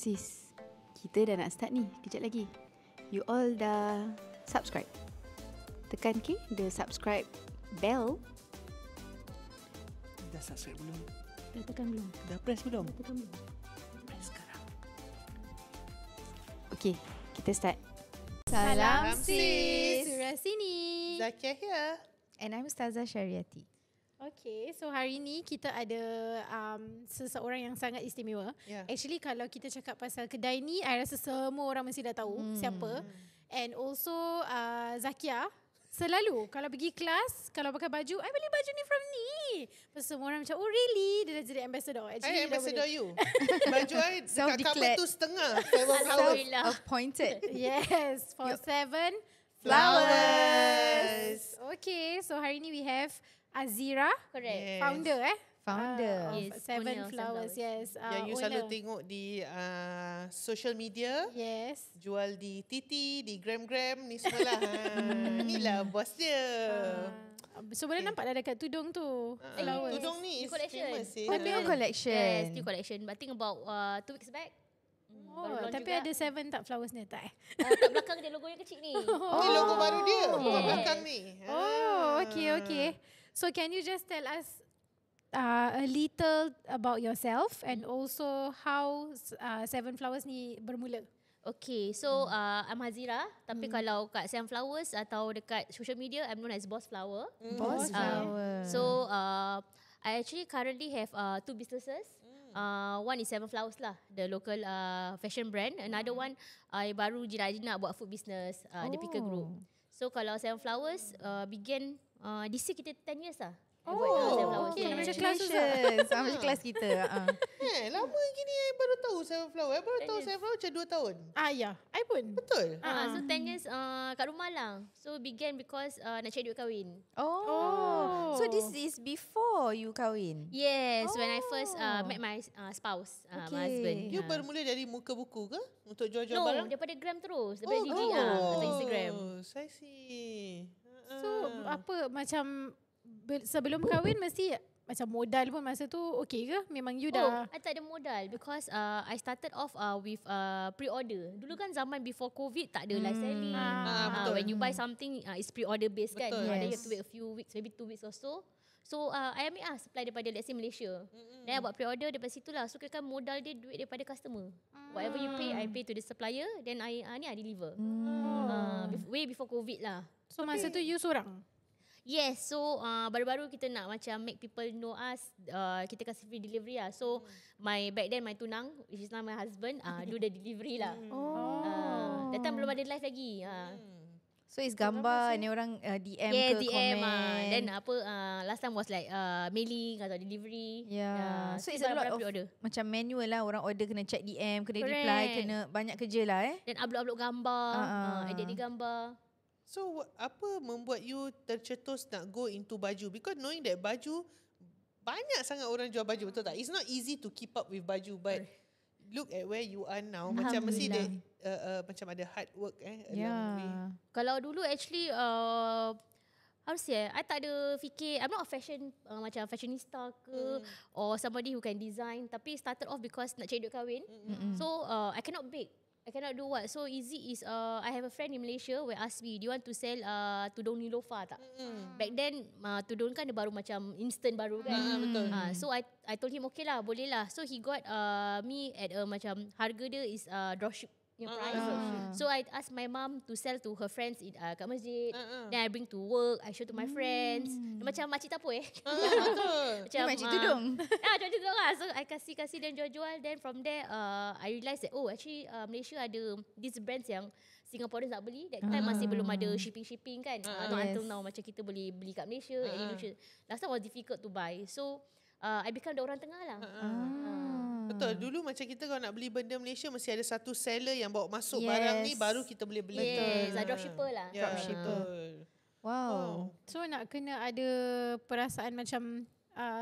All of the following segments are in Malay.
sis, kita dah nak start ni. Kejap lagi. You all dah subscribe? Tekan the subscribe bell. Dah subscribe belum? Dah tekan belum? Dah press belum? Dah tekan belum? Press sekarang. Okay, kita start. Salam sis. Surah sini. Zakia here. And I'm Ustazah Syariati. Okay, so hari ni kita ada seseorang yang sangat istimewa. Yeah. Actually kalau kita cakap pasal kedai ni, I rasa semua orang mesti dah tahu siapa. And also Zakia selalu kalau pergi kelas, kalau pakai baju, I beli baju ni from ni. Lepas semua orang macam, oh really? Dia dah jadi ambassador. Actually, I ambassador you. Baju I dekat Self-declared. cover tu setengah. Flowers. Appointed. Yes, for 7 Flowers. Okay, so hari ni we have Azira, Correct. Yes. founder Founder. of Yes, Seven owner of Flowers. Seven Yes, Yang you selalu owner. tengok di social media. Yes. Jual di Titi, di Gram-Gram ni semua lah. Inilah bos dia. So boleh nampak dah dekat tudung tu. Flowers. Tudung ni New is collection. famous. Oh, new collection. Yes, new collection. But I think about 2 weeks back. Oh, baru launch tapi juga. ada Seven tak flowers ni tak? Kat belakang dia logonya kecil ni. Ni logo baru dia. Kat Yes. belakang ni. Oh, okay. So can you just tell us a little about yourself and also how Seven Flowers ni bermula? Okay, so I'm Hazira. Tapi kalau kat Sunflowers atau dekat social media, I'm known as Boss Flower. Boss Flower. So I actually currently have 2 businesses. One is Seven Flowers lah, the local fashion brand. Another one, I baru je nak buat food business, the Picker Group. So kalau Seven Flowers began this year kita 10 years lah. I buat Seven Flowers. okay. Yeah. Macam kelas tu, Congratulations. Macam kelas kita. Lama gini I baru tahu Seven Flower. I baru tahu Seven Flower macam 2 tahun. Ya, I pun. Betul? So 10 years kat rumah lah. So began because nak cari duit kahwin. Oh. So this is before you kahwin? Yes, when I first met my spouse, my husband. You bermula dari muka buku ke? Untuk jual-jual No, barang? daripada Gram terus. Daripada IG atau Instagram. Saya see. So apa macam sebelum kahwin mesti macam modal pun masa tu okay ke? Memang you dah I tak ada modal because I started off with pre-order. Dulu kan zaman before COVID tak ada live selling. betul. When you buy something, it's pre-order based kan. Betul. Then you Yes. have to wait a few weeks, maybe 2 weeks or so. So I ambil supply daripada let's say Malaysia. Then I buat pre-order daripada situ lah. So kan modal dia duit daripada customer. Whatever you pay, I pay to the supplier. Then I deliver. Way before COVID lah. So masa tu you seorang? Yes, so baru-baru kita nak macam make people know us, kita kasih free delivery lah. So back then my tunang, which is now my husband, do the delivery lah. That time belum ada live lagi. So it's gambar ni orang DM Yeah, ke DM. komen. Then last time was like mailing atau delivery. Yeah. So it's a lot of order. macam manual lah. Orang order kena check DM, kena Correct. reply, kena banyak kerja lah Then upload gambar, edit gambar. So apa membuat you tercetus nak go into baju? Because knowing that baju, banyak sangat orang jual baju, betul tak? It's not easy to keep up with baju, but look at where you are now. Macam mesti dia macam ada hard work along the way. Yeah. Kalau dulu actually how to say, I tak ada fikir, I'm not a fashion macam fashionista ke or somebody who can design, tapi started off because nak cari duit kahwin. So I cannot bake, I cannot do what. So easy is I have a friend in Malaysia who asked me, do you want to sell tudung Nilofa tak? Back then tudung kan dia baru macam instant baru kan. Betul. So I told him okay lah, boleh lah. So he got me at a macam harga dia is dropship punya price. So I asked my mom to sell to her friends kat masjid. Then I bring to work, I show to my friends. Dia macam makcik tapo Betul. macam Makcik tudung. macam tudung lah. So I kasih dan jual-jual. Then from there I realised that actually Malaysia ada these brands yang Singaporeans nak beli. That time masih belum ada shipping kan. Not until now macam kita boleh beli kat Malaysia. At Indonesia. Last time was difficult to buy. So I become the orang tengah lah. Betul. Dulu macam kita kalau nak beli benda Malaysia mesti ada satu seller yang bawa masuk Yes. barang ni baru kita boleh beli. Yes, dropshipper lah. Ya, betul. Wow. So nak kena ada perasaan macam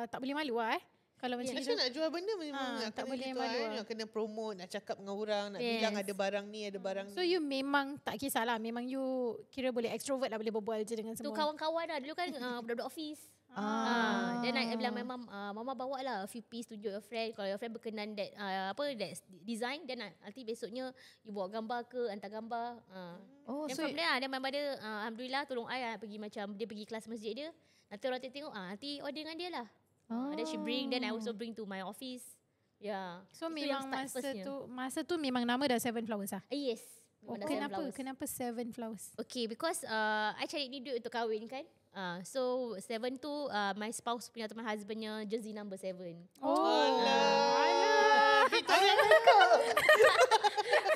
tak boleh malu lah Kalau macam Macam itu nak jual benda memang nak tak kena boleh gitu malu kan. Nak kena promote, nak cakap dengan orang, nak bilang ada barang ni, ada barang So ni. you memang tak kisahlah. Memang you kira boleh extrovert lah. Boleh berbual je dengan Tu semua. kawan-kawan lah. Dulu kan budak-budak office. Then I bilang my mom, mama bawa lah a few piece tunjuk your friend. Kalau your friend berkenan that that design, then nanti besoknya you bawa gambar ke, hantar gambar. Then So from there, then my mother alhamdulillah tolong I pergi macam dia pergi kelas masjid dia. Nanti orang tengok, nanti order dengan dia lah. Then she bring, then I also bring to my office. Yeah. So Itu yang memang start firstnya. masa tu memang nama dah Seven Flowers lah. Yes. memang dah Seven Flowers. Kenapa Seven Flowers? Okay, because I cari ni duit untuk kahwin kan. So 7 tu my spouse punya atau my husbandnya jersey number 7. Alah.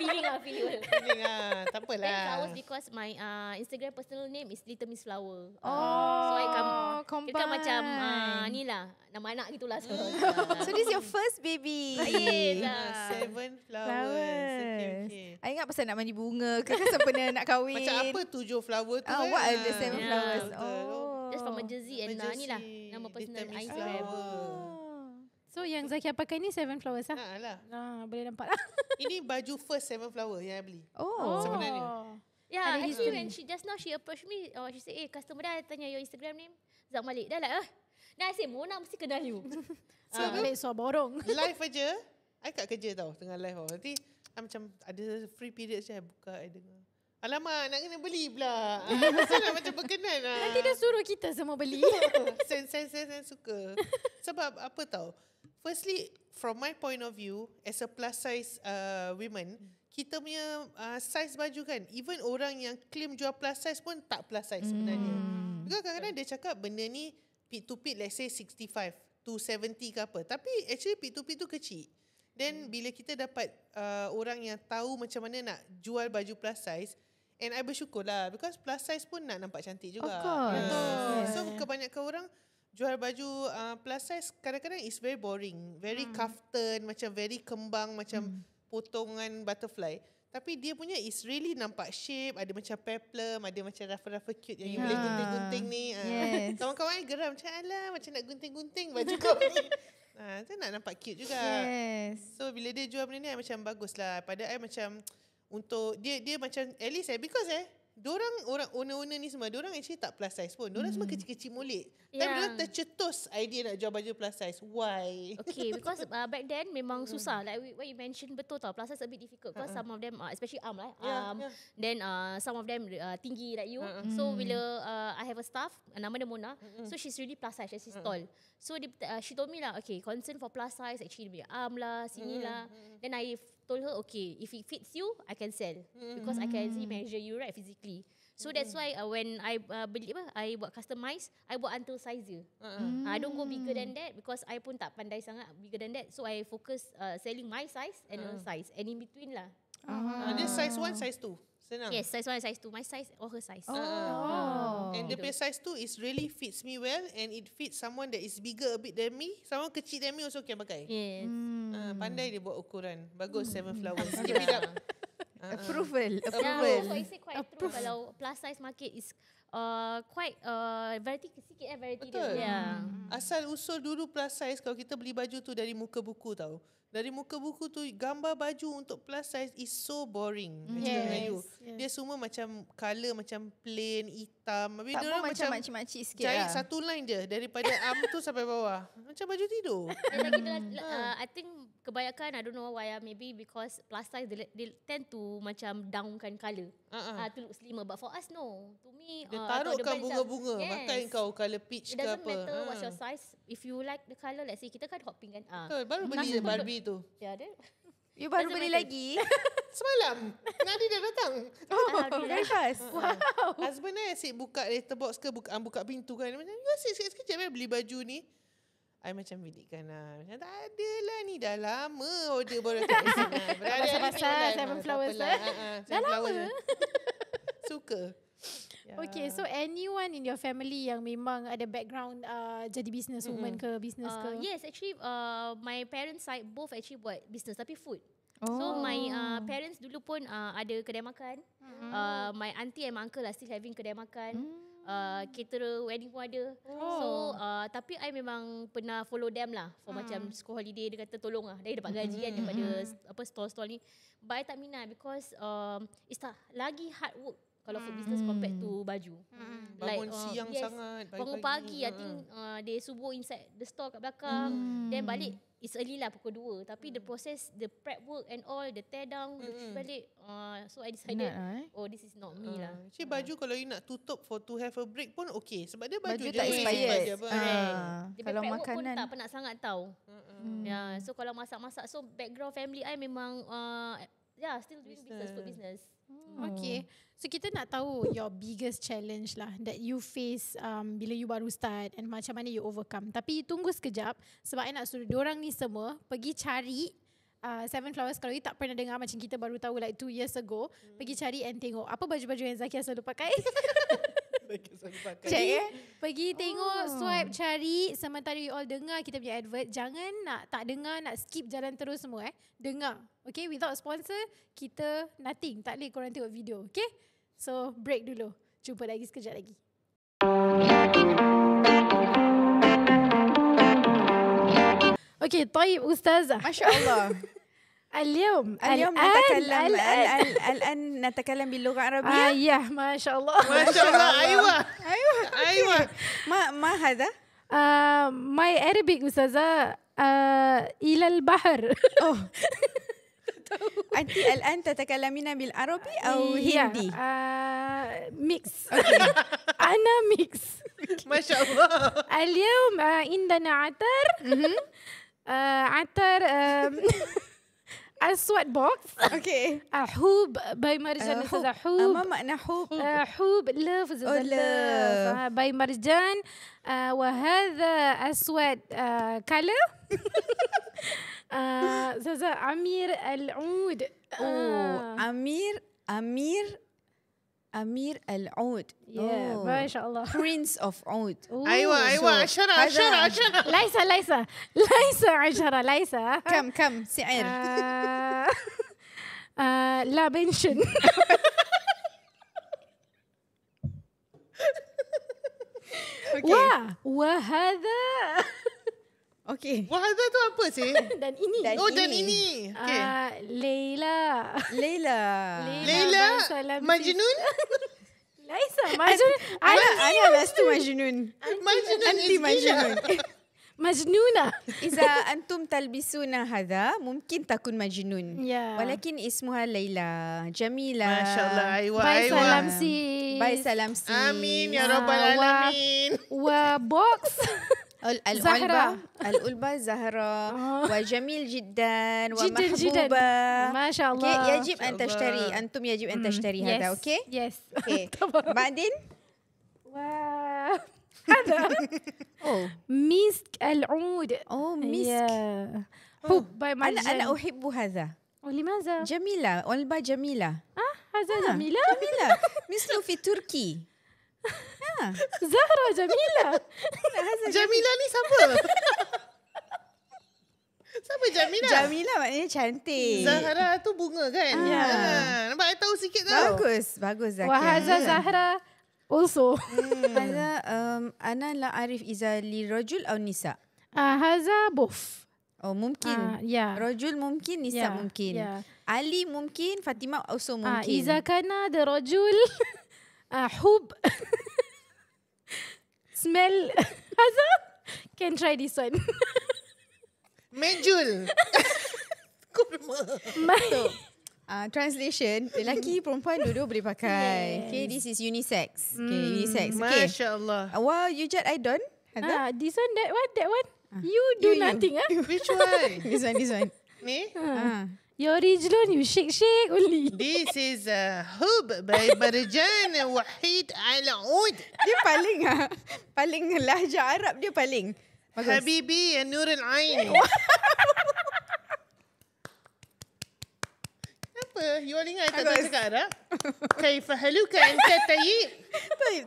Feeling lah. Tak apalah. Then flowers because my Instagram personal name is Little Miss Flower. Oh, So I combine. kita macam ni lah, nama anak gitulah. So this is your first baby. yes. Seven flowers. Okay. I ingat pasal nak mandi bunga ke sempena nak kahwin. Macam apa 7 flower tu kan? What are the 7 Yeah. flowers? Just from a jersey and ni lah, nama personal Little Miss Instagram. Flower. So yang Zakia pakai ni Seven Flowers lah. Lah. Boleh nampak lah. Ini baju first 7 flower yang I beli. Sebenarnya. Yeah, Ada actually history. when she approached me, she said, customer dah tanya your Instagram name, Zak Malik. Dah lah, Then I say, Mona mesti kenal you. So balik suar borong. Live aja. I kat kerja tau, tengah live tau. Nanti I macam ada free period je, I buka, I dengar. Alamak, nak kena beli pula. Pasal macam berkenan lah. Nanti dia suruh kita semua beli. Sen suka. Sebab apa tau? Firstly, from my point of view, as a plus size women, kita punya size baju kan, even orang yang claim jual plus size pun tak plus size sebenarnya. Because kadang-kadang dia cakap benda ni pit to pit, let's say 65 to 70 ke apa. Tapi actually pit to pit tu kecil. Then bila kita dapat orang yang tahu macam mana nak jual baju plus size, and I bersyukur lah because plus size pun nak nampak cantik juga. Of course. So kebanyakan orang jual baju plus size kadang-kadang is very boring, very kaftan, macam very kembang, macam potongan butterfly. Tapi dia punya is really nampak shape, ada macam peplum, ada macam ruffle-ruffle cute yang you boleh gunting-gunting ni. Yes. Kawan-kawan I geram macam alah macam nak gunting-gunting baju kau ni. Tu nak nampak cute juga. Yes. So bila dia jual benda ni I macam bagus lah. Pada I macam untuk dia macam at least because orang owner-owner ni semua, diorang actually tak plus size pun. Diorang semua kecil-kecil mulik. Tapi diorang tercetus idea nak jual baju plus size. Why? Okay, because back then memang susah. Like what you mentioned, betul tau. Plus size a bit difficult because some of them, especially arm lah. Then some of them tinggi like you. So bila I have a staff, nama dia Mona. So she's really plus size, she's tall. So she told me lah, okay, concern for plus size actually dia arm lah, sini lah. Then I told her, okay, if it fits you, I can sell. Because I can easily measure you right physically. So that's why when I beli I buat customize, I buat until size je. I don't go bigger than that because I pun tak pandai sangat bigger than that. So I focus selling my size and her size. And in between lah. Dia size 1, size 2. Senang. Yes, size 1 and size 2. My size or her size. And the best size 2 is really fits me well and it fits someone that is bigger a bit than me. Someone kecil than me also can pakai. Yes. Pandai dia buat ukuran. Bagus 7 flowers. Keep it up. Approval. Yeah, so I say quite true kalau plus size market is quite variety sikit variety Betul. dia. Yeah. Asal usul dulu plus size kalau kita beli baju tu dari muka buku tau. Dari muka buku tu gambar baju untuk plus size is so boring. Macam dengan you. Dia semua macam colour macam plain, hitam. Habis Tak dia pun orang macam makcik-makcik sikit jahit lah. satu line je daripada arm tu sampai bawah. Macam baju tidur. Dan lagi I think kebanyakan I don't know why maybe because plus size they tend to macam downkan colour. To look slimmer, but for us no. To me Dia I thought the taruhkan brand bunga-bunga. yes. Makan kau colour peach It ke doesn't apa. matter what's your size. If you like the colour, let's say kita kan hot pink kan. Betul, baru beli je Barbie tu. Ya ada. You baru Doesn't beli matter. lagi? Semalam. Nadi dah datang. Very fast. Husband I asyik buka letterbox ke buka pintu kan. Macam you asyik sekejap beli baju ni. I macam bidikkan lah. Macam tak ada lah ni dah lama order baru tak kesana. Pasal-pasal Seven Flowers lah. Dah lama. Suka. Okay, so anyone in your family yang memang ada background jadi business woman ke business ke? Yes, actually my parents side both actually buat business tapi food. So my parents dulu pun ada kedai makan. My auntie and my uncle are still having kedai makan. Caterer, wedding pun ada. So tapi I memang pernah follow them lah for macam school holiday. Dia kata tolong lah, dia dapat gaji kan daripada apa stall-stall ni. But I tak minat because it's tak lagi hard work kalau food business compared to baju. Bangun siang sangat. Bangun pagi, I think they subuh inside the store kat belakang. Then balik, it's early lah pukul 2. Tapi the process, the prep work and all, the tear down, the balik. So I decided, this is not me lah. Actually baju kalau you nak tutup to have a break pun okay. Sebab dia baju Baju je. tak expired. je apa. Dia Kalau prep work pun makanan. tak penat sangat tau. So kalau masak-masak, so background family I memang still doing business, food business. Okay. So kita nak tahu your biggest challenge lah that you face bila you baru start and macam mana you overcome. Tapi tunggu sekejap sebab I nak suruh diorang ni semua pergi cari Seven Flowers. Kalau you tak pernah dengar, macam kita baru tahu like 2 years ago, pergi cari and tengok apa baju-baju yang Zakia selalu pakai. Pergi tengok, swipe, cari. Sementara you all dengar kita punya advert. Jangan tak dengar, nak skip jalan terus semua dengar. Okay, without sponsor, kita nothing. Tak boleh korang tengok video. Okay, so break dulu. Jumpa lagi sekejap lagi. Okay, طيب Ustazah. ما شاء الله. اليوم الآن نتكلم باللغة العربية. يا ما شاء الله. ما شاء الله. أيوة. ما هذا؟ My Arabic Ustazah إلى البحر. أنت الآن تتكلمين بالعربي أو هندي؟ ميكس. أنا ميكس. ما شاء الله. اليوم عندنا عطر. عطر أسود بوكس. Okay. حوب باي مرجان أستاذة حوب. ما معنى حوب؟ حوب لف باي مرجان. وهذا أسود كلر. أستاذة عمير العود. أمير العود. ما شاء الله. Prince of عود. أيوة 10 ليس 10 ليس. كم سعر؟ لا بنشن. وهذا. Okay. Wahada tu apa sih? Dan ini. Dan ini. Okay. Leila. Majnun? ليس مجنون. أنا لست مجنون. أنت مجنون. مجنونة. إذا أنتم تلبسون هذا ممكن تكون مجنون. ولكن اسمها ليلى جميلة. ما شاء الله. أيوة. باي سلامسي. آمين يا رب العالمين. وبوكس. الألبة زهرة وجميل جدا ومحبوبة. ما شاء الله. يجب أن تشتري. أنتم يجب أن تشتري هذا. أوكي. يس. بعدين هذا مسك العود. مسك. حب باي مرجان. أنا أحب هذا. ولماذا؟ جميلة. والبا جميلة. هذا جميلة. مثل في تركي. زهرة جميلة. Jamila ni siapa? Siapa Jamila? Jamila maknanya cantik. Zahra tu bunga kan? Ya. Nampak I tahu sikit tau. Bagus Zakia. وهذا زهرة also. هذا أنا لا أعرف إذا لرجل أو نساء. هذا بوف. ممكن. رجل ممكن نساء ممكن. علي ممكن فاطمة also ممكن. إذا كان هذا رجل حب smell هذا can try this one. Menjul. Kurma. Translation, lelaki perempuan dua-dua boleh pakai. Okay, this is unisex. Okay, unisex. Okay. Masya Allah. Wow, you just I don't. This one, that one. You do nothing. Which one? This one. Ni? Your original, you shake only. This is Hub by Marjan Wahid Al-Ud. Dia paling lahjah Arab dia paling. Bagus. Habibi ya Nur Al-Ain. Apa? You all ingat tak tahu cakap Arab? Kaifa haluka anta tayyib?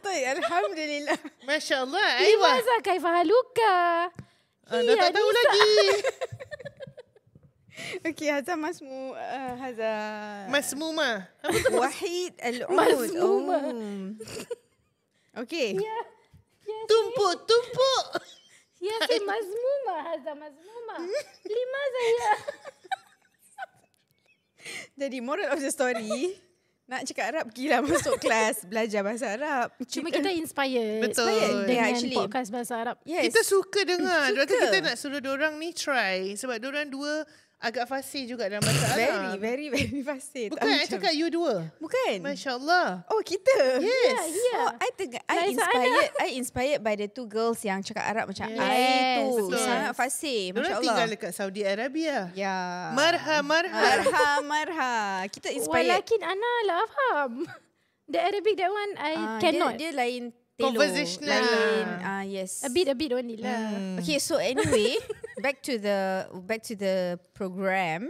طيب alhamdulillah. Masya Allah. Aywa. لماذا كيف هلوكا؟ Anda tak tahu lagi. Okay, هذا مسمو هذا Masmuma. وحيد العود. مسمومة. Okay. Tumpuk. يا أخي مزمومة هذا مزمومة. لماذا هي؟ Jadi moral of the story, Nak cakap Arab, pergilah masuk kelas belajar bahasa Arab. Cuma kita inspired. Betul. Dengan actually. podcast bahasa Arab. Yes. Kita suka dengar. Lepas tu Suka. kita nak suruh diorang ni try. Sebab diorang dua agak fasih juga dalam bahasa Arab. Very fasih. Bukan, I cakap you dua. Bukan. Masya Allah. Oh, kita. Yes. Oh, I inspired by the two girls yang cakap Arab macam I tu. betul. Sangat fasih. Masya Diorang Allah. tinggal dekat Saudi Arabia. Ya. Marha. Kita inspired. Walakin Ana lah faham. The Arabic that one I cannot. Dia lain telo. Conversational Lain. lah. Yes. A bit only lah. Okay, so anyway, back to the program.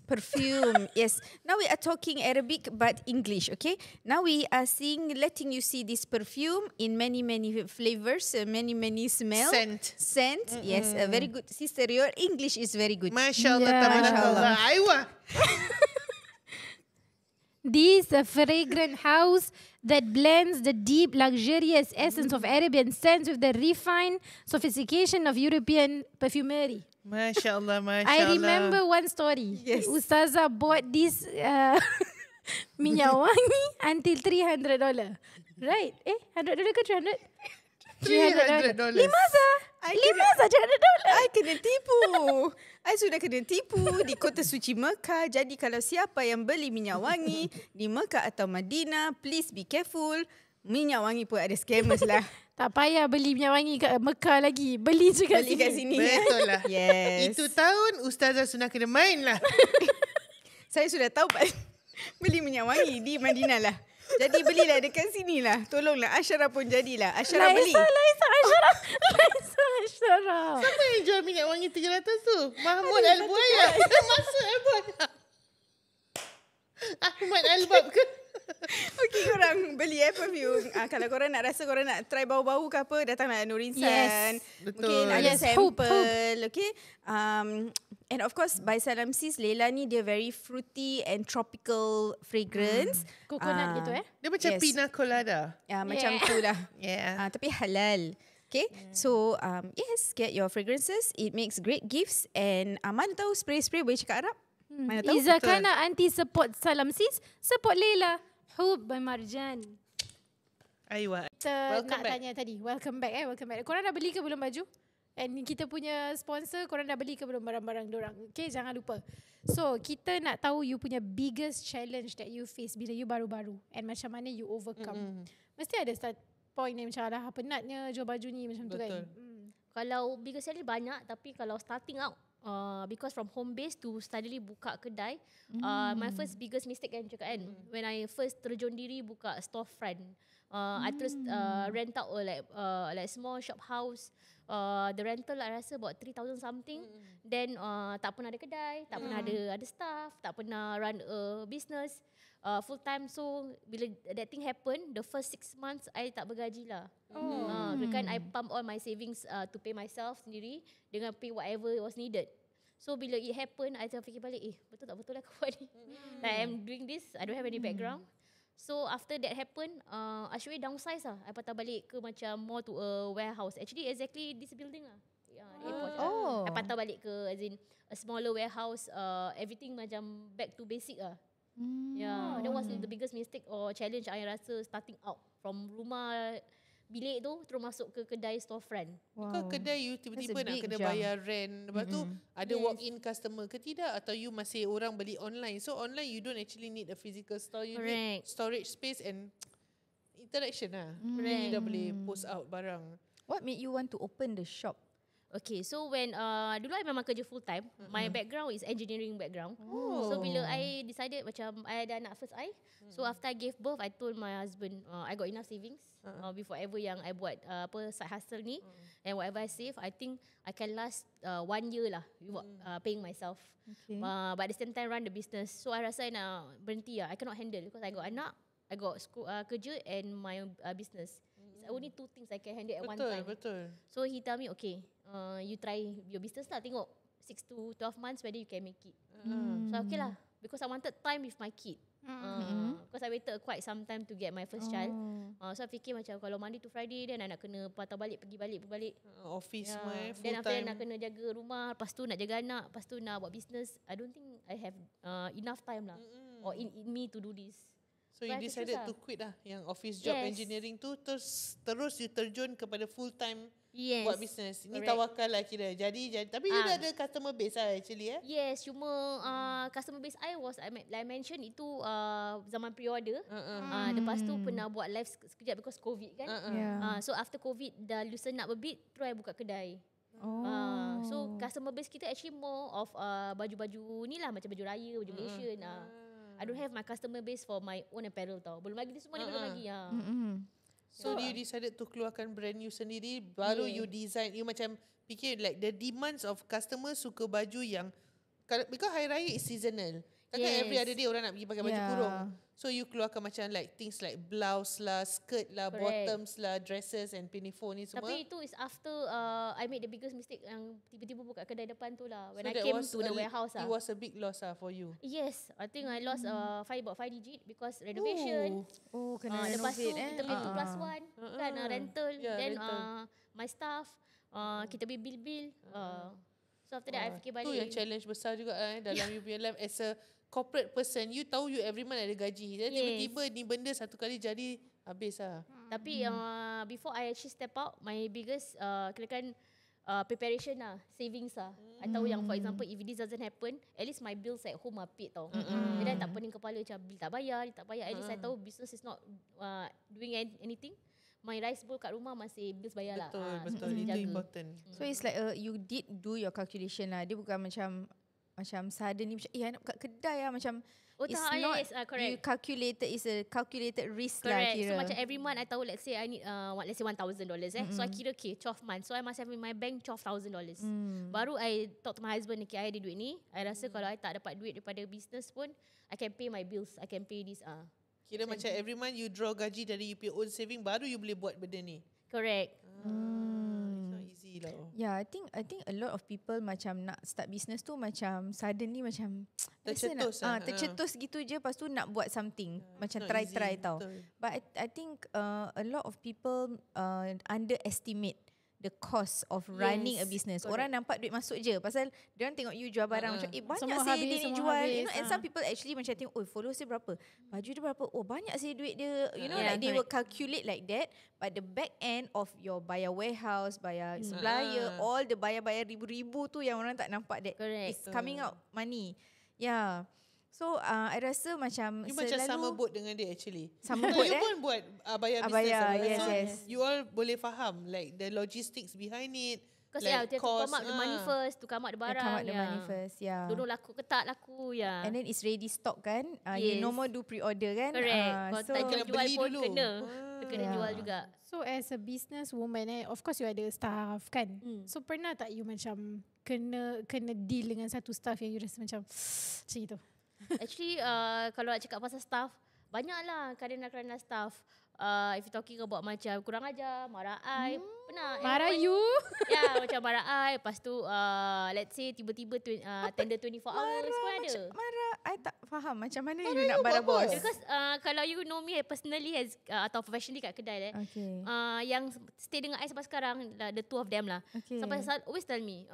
Perfume. Yes. Now we are talking Arabic but English. Okay. Now we are letting you see this perfume in many flavors, many smells. Scent. Yes. Very good, sister. Your English is very good. Masya Allah. Yeah. Tabarakallah. Aywa. This a fragrant house that blends the deep, luxurious essence of Arabian scents with the refined sophistication of European perfumery. Masya Allah. Masya I Allah. remember one story. Yes. Ustazah bought this minyak wangi until $300. Right? $100 ke 300? $300. Lima saja $100. I kena tipu. I sudah kena tipu di kota suci Mekah. Jadi kalau siapa yang beli minyak wangi di Mekah atau Madinah, please be careful. Minyak wangi pun ada scammers lah. Tak payah beli minyak wangi kat Mekah lagi. Beli je kat Beli sini. kat sini. Betul lah. Yes. Itu tahun Ustazah Sunnah kena main lah. Saya sudah tahu beli minyak wangi di Madinah lah. Jadi belilah dekat sini lah. Tolonglah. Asyarah pun jadilah. Asyarah beli. Laisa Asyarah. Siapa yang jual minyak wangi 300 tu? Mahmud Al-Buaya. Masuk Al-Buaya. Ahmad Al-Bab ke? Okey, korang beli perfume. Kalau korang nak rasa, korang nak try bau-bau ke apa, datanglah Nurinsan. Yes. Betul. Mungkin ada Yes, sample. Okay. And of course, by Salam Sis, Leila ni dia very fruity and tropical fragrance. Coconut gitu Dia macam Yes. pina colada. Ya, macam tu lah. Yeah. Tapi halal. Okay, so yes, get your fragrances. It makes great gifts. And mana tahu spray-spray boleh cakap Arab? Mana tahu? Iza kana anti support Salam Sis, support Leila. Hub by Marjan. Aywa. Kita Welcome nak back. tanya tadi. Welcome back. Korang dah beli ke belum baju? And kita punya sponsor, korang dah beli ke belum barang-barang dorang? Okay, jangan lupa. So, kita nak tahu you punya biggest challenge that you face bila you baru-baru. And macam mana you overcome. Mesti ada start point yang macam lah, penatnya jual baju ni macam tu kan. Kalau biggest challenge banyak, tapi kalau starting out, because from home base to steadily buka kedai, my first biggest mistake kan cakap kan, when I first terjun diri buka storefront, I terus rent out like small shop house. The rental I rasa about 3,000 something. Then tak pernah ada kedai, tak pernah ada staff, tak pernah run a business full time. So bila that thing happen, the first 6 months I tak bergaji lah. Kan I pump all my savings to pay myself sendiri dengan pay whatever was needed. So bila it happen, I terfikir balik, betul tak betul lah aku buat ni. Like I'm doing this, I don't have any background. So after that happen, I should downsize lah. I patah balik ke macam more to a warehouse. Actually exactly this building lah. The airport. I patah balik ke as in a smaller warehouse. Everything macam back to basic lah. Yeah, that was the biggest mistake or challenge I rasa starting out from rumah bilik tu terus masuk ke kedai storefront. Kau kedai you tiba-tiba nak kena jump. bayar rent. Lepas tu ada walk-in customer ke tidak, atau you masih orang beli online. So online you don't actually need a physical store. You need storage space and interaction lah. You dah boleh post out barang. What made you want to open the shop? Okay, so when dulu I memang kerja full time. My background is engineering background. So bila I decided macam I ada anak first I. So after I gave birth, I told my husband I got enough savings before ever yang I buat side hustle ni. And whatever I save, I think I can last 1 year lah without paying myself. Okay. But at the same time run the business. So I rasa I nak berhenti lah. I cannot handle because I got anak, I got school, kerja and my business. It's only 2 things I can handle at one time. Betul. So he tell me, okay, you try your business lah. Tengok 6 to 12 months whether you can make it. So okay lah. Because I wanted time with my kid. Because I waited quite some time to get my first child. So I fikir macam kalau Monday to Friday, then I nak kena patah balik, pergi balik. Office semua full Then after that time. nak kena jaga rumah, lepas tu nak jaga anak, lepas tu nak buat business. I don't think I have enough time lah. or in me to do this. So you But I have to decided choose to quit lah yang office job Yes. engineering tu, terus you terjun kepada full time Yes. buat business. Ini Correct. tawakal lah kira. Jadi tapi you dah ada customer base lah actually Yes, cuma customer base I was like I mentioned itu zaman pre-order. Lepas tu pernah buat live sekejap because COVID kan. Yeah. So after COVID dah loosen up a bit, try buka kedai. So customer base kita actually more of baju-baju ni lah, macam baju raya, baju Malaysian. I don't have my customer base for my own apparel tau. Belum lagi ni semua ni belum lagi. So you decided to keluarkan brand you sendiri, baru you design, you macam fikir like the demands of customer suka baju yang, because hari raya is seasonal. Takkan every other day orang nak pergi pakai baju kurung. So you keluarkan macam like things like blouse lah, skirt lah, bottoms lah, dresses and pinafore ni semua. Tapi itu is after I made the biggest mistake yang tiba-tiba buka kedai depan tu lah. When So I that came was to the warehouse It was a big loss for you. Yes, I think I lost about 5 digit because renovation. Kena Lepas tu renovate kita punya 2+1 kan, rental. Yeah, Then rental. my staff, kita punya bill-bill. So after that I fikir Tu yang balik. challenge besar juga dalam you punya life as a corporate person. You tahu you every month ada gaji. Dan tiba-tiba ni benda satu kali jadi habis lah. Tapi before I actually step out, my biggest kirakan preparation lah, savings lah. I tahu yang for example if this doesn't happen, at least my bills at home are paid tau. Jadi I tak pening kepala macam bil tak bayar, At least I tahu business is not doing anything. My rice bowl kat rumah masih bills bayar lah. Betul. Itu important. So it's like you did do your calculation lah. Dia bukan macam suddenly macam I nak buka kedai lah macam it's not correct. you calculated, it's a calculated risk Correct. lah kira. So macam every month I tahu let's say I need let's say $1,000 So I kira okay 12 months. So I must have in my bank $12,000. Baru I talk to my husband, okay I ada duit ni. I rasa kalau I tak dapat duit daripada business pun I can pay my bills. I can pay this Kira macam every month you draw gaji dari you punya own saving, baru you boleh buat benda ni. Correct. It's not easy lah. Yeah, I think a lot of people macam nak start business tu macam suddenly macam Tercetus rasa nak, tercetus gitu je, lepas tu nak buat something macam not try easy, tau. betul. But I think a lot of people underestimate the cost of running a business. correct. Orang nampak duit masuk je pasal diorang tengok you jual barang macam banyak Semua sih habis, dia ni semua jual. habis, You know, and some people actually macam tengok, followers dia berapa, baju dia berapa, banyak sih duit dia. You know, Yeah, like they will calculate like that. But the back end of your bayar warehouse, bayar supplier, all the bayar-bayar ribu-ribu tu yang orang tak nampak that Correct. it's coming out money. Yeah. So I rasa macam You selalu macam sama boat dengan dia actually. Sama So boat, you pun buat bayar business. Bayar, apa. So yes. you all boleh faham like the logistics behind it. Because like to come out the money first, to come out the barang. come out the money first. Yeah. Don't know laku ke tak laku, And then it's ready stock kan. You Yes. no more do pre-order kan. Correct. Kalau So tak kena jual beli pun dulu. kena jual juga. So as a business woman of course you ada staff kan. So pernah tak you macam kena deal dengan satu staff yang you rasa macam macam itu? Actually kalau nak cakap pasal staff, banyaklah kerana staff. If you talking about macam kurang ajar, marah I, pernah. Marah you? Ya, macam marah I. Lepas tu let's say tiba-tiba tender 24 hours pun ada. Marah, I tak faham macam mana you nak marah bos. Because kalau you know me personally as atau professionally kat kedai Okay. yang stay dengan I sampai sekarang, the two of them lah. Okay. Sampai always tell me,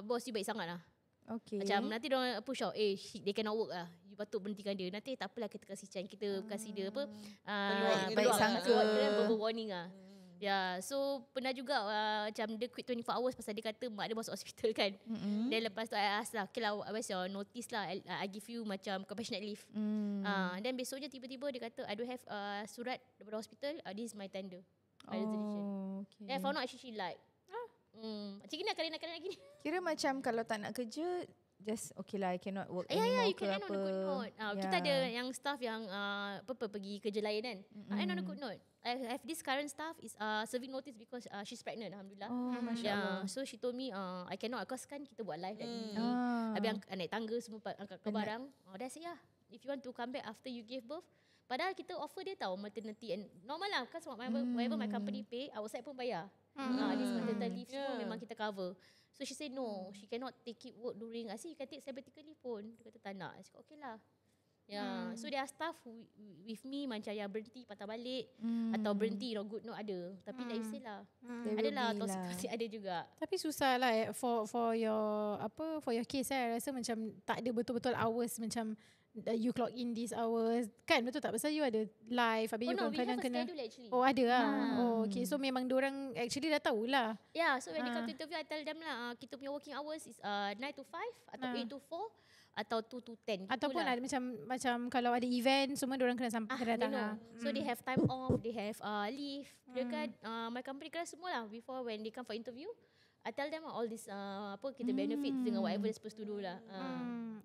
boss you baik sangat lah. Okay. Macam nanti diorang push out, they cannot work lah. You patut berhentikan dia. Nanti tak apalah kita kasih chance, kita kasih dia apa. baik sangka. Verbal warning lah. Ya, so pernah juga macam dia quit 24 hours pasal dia kata mak dia masuk hospital kan. Then lepas tu I ask lah, okay lah, where's your notice lah, I give you macam compassionate leave. Then besoknya tiba-tiba dia kata, I don't have surat daripada hospital, this is my tender. My resolution. Okay. Then I found out actually she lied. Macam gini nak gini. Kira macam kalau tak nak kerja, just okay lah, I cannot work Ya, anymore you ke can end apa. on a good note. Kita ada yang staff yang pergi kerja lain kan. End on a good note. I have this current staff is serving notice because she's pregnant, alhamdulillah. Masya Allah. So she told me I cannot because kan kita buat live tadi. Ah. Habis naik tangga semua angkat ke barang. That's it lah. If you want to come back after you gave birth, padahal kita offer dia tahu maternity and normal lah kan, whatever my company pay, our side pun bayar. This maternity leave semua memang kita cover. So she said no, she cannot take it work during. I say you can take sabbatical leave pun. Dia kata tak nak. I cakap okay lah. So there are staff with me macam yang berhenti patah balik atau berhenti good note ada. Tapi like you say lah, There will adalah be toxic ada juga. Tapi susah lah for your case I rasa macam tak ada betul-betul hours macam you clock in these hours. Kan betul tak? Pasal you ada live. Habis you no, we have kadang a kena. schedule actually. Oh ada lah. Oh okay. So memang diorang actually dah tahulah. Yeah, so when they come to interview, I tell them lah, kita punya working hours is 9 to 5 atau 8 to 4 atau 2 to 10. Ataupun gitulah. ada macam kalau ada event semua diorang kena sampai kena They datang know. lah. So they have time off, they have leave. Dekat my company kena semua lah before when they come for interview. I tell them all this apa kita benefits dengan whatever they're supposed to do lah.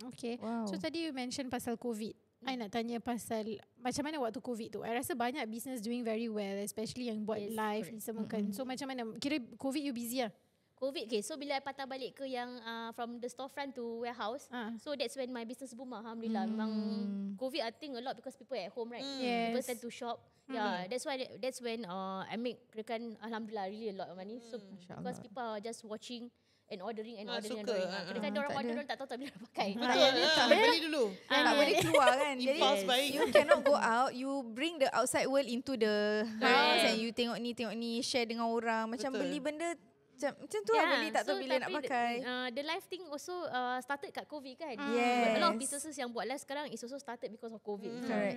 Okay. Wow. So tadi you mention pasal COVID. I nak tanya pasal macam mana waktu COVID tu. I rasa banyak business doing very well, especially yang buat Yes, live correct. ni semua kan. So macam mana? Kira COVID you busy lah? COVID, okay. So bila I patah balik ke yang from the storefront to warehouse, so that's when my business boom lah. Alhamdulillah. Memang COVID I think a lot because people at home, right? People Yes. tend to shop. Yeah, that's when I make kirakan alhamdulillah really a lot of money. So because people are just watching and ordering and ordering and suka. ordering. Kirakan orang order orang tak tahu tak bila nak pakai. Beli dulu. Tak boleh keluar kan. Jadi Impulse buying. you cannot go out. You bring the outside world into the house and you tengok ni, share dengan orang. Macam Betul. beli benda macam tu lah, beli tak tahu bila nak tapi pakai. The live thing also started kat COVID kan. Yes. A lot of businesses yang buat live sekarang is also started because of COVID. Correct.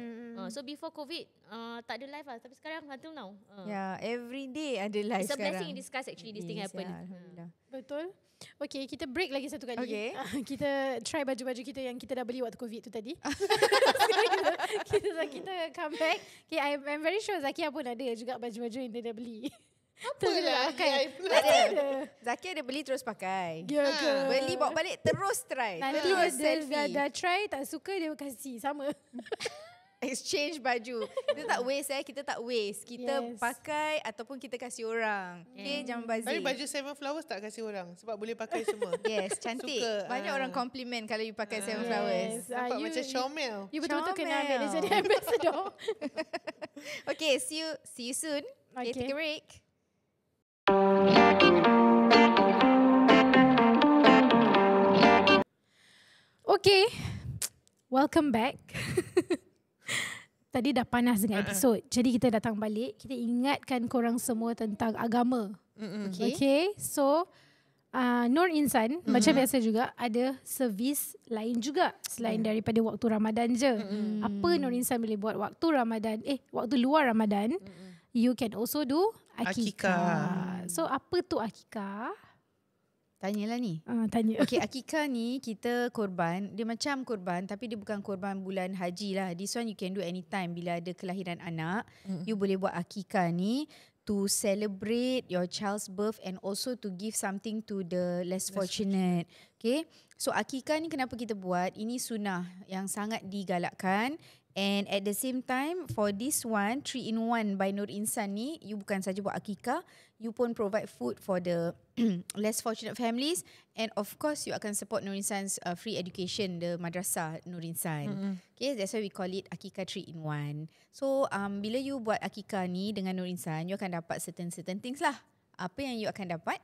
So before COVID tak ada live lah. Tapi sekarang until now. Yeah, every day ada live It's a sekarang. blessing in disguise actually this thing Yes, happen. yeah, Alhamdulillah. Betul. Okay, kita break lagi satu kali. Okay. Kita try baju-baju kita yang kita dah beli waktu COVID tu tadi. kita come back. Okay, I'm very sure Zakia pun ada juga baju-baju yang dia dah beli. Apa lah, pakai. ada. Zaki ada beli terus pakai. Ya ke? Beli bawa balik terus try. Nanti Terus dia selfie. dah try, tak suka dia kasih. Sama. Exchange baju. Kita tak waste kita tak waste. Kita Yes. pakai ataupun kita kasih orang. Okay, jangan bazir. Tapi baju Seven Flowers tak kasih orang sebab boleh pakai semua. Yes, cantik. Suka, Banyak orang compliment kalau you pakai Seven Flowers. Nampak macam Chomel. You betul-betul kena ambil dia Comel. jadi ambassador. Okay, see you soon. Okay, Okay. take a break. Okay, welcome back. Tadi dah panas dengan episod. Jadi kita datang balik. Kita ingatkan korang semua tentang agama. Okay, so Nur Insan macam biasa juga ada servis lain juga selain daripada waktu Ramadan je. Apa Nur Insan boleh buat waktu Ramadan? Waktu luar Ramadan, you can also do akikah. So apa tu akikah? Tanyalah ni. Tanya. Okay, akikah ni kita korban. Dia macam korban tapi dia bukan korban bulan haji lah. This one you can do anytime bila ada kelahiran anak. You boleh buat akikah ni to celebrate your child's birth and also to give something to the less fortunate. Okay. So akikah ni kenapa kita buat? Ini sunnah yang sangat digalakkan. And at the same time, for this one, 3-in-1 by Nur Insan ni, you bukan saja buat akikah, you pun provide food for the less fortunate families. And of course, you akan support Nur Insan's free education, the madrasah Nur Insan. Okay, that's why we call it akikah 3-in-1. So, bila you buat akikah ni dengan Nur Insan, you akan dapat certain things lah. Apa yang you akan dapat?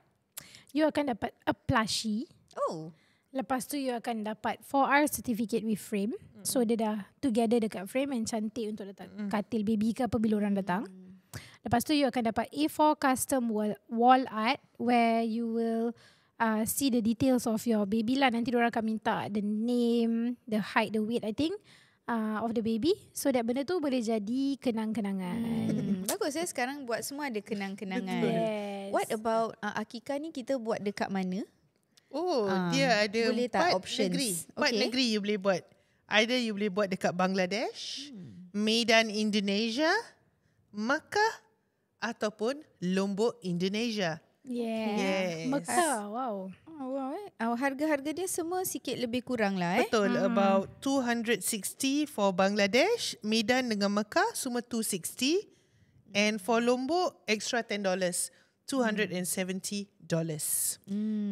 You akan dapat a plushie. Oh, Lepas tu you akan dapat 4R certificate with frame. So dia dah together dekat frame and cantik untuk letak katil baby ke apa bila orang datang. Lepas tu you akan dapat A4 custom wall art where you will see the details of your baby lah. Nanti diorang akan minta the name, the height, the weight I think of the baby. So that benda tu boleh jadi kenang-kenangan. bagus sekarang buat semua ada kenang-kenangan. Yes. What about akikah ni kita buat dekat mana? Oh, dia ada boleh tak 4 options? negeri. 4 Okay. negeri you boleh buat. Either you boleh buat dekat Bangladesh, Medan Indonesia, Makkah ataupun Lombok Indonesia. Yeah. Yes. Mekah, wow. Oh, wow, harga-harga dia semua sikit lebih kurang lah Betul, about 260 for Bangladesh, Medan dengan Makkah semua 260 and for Lombok extra $10, $270.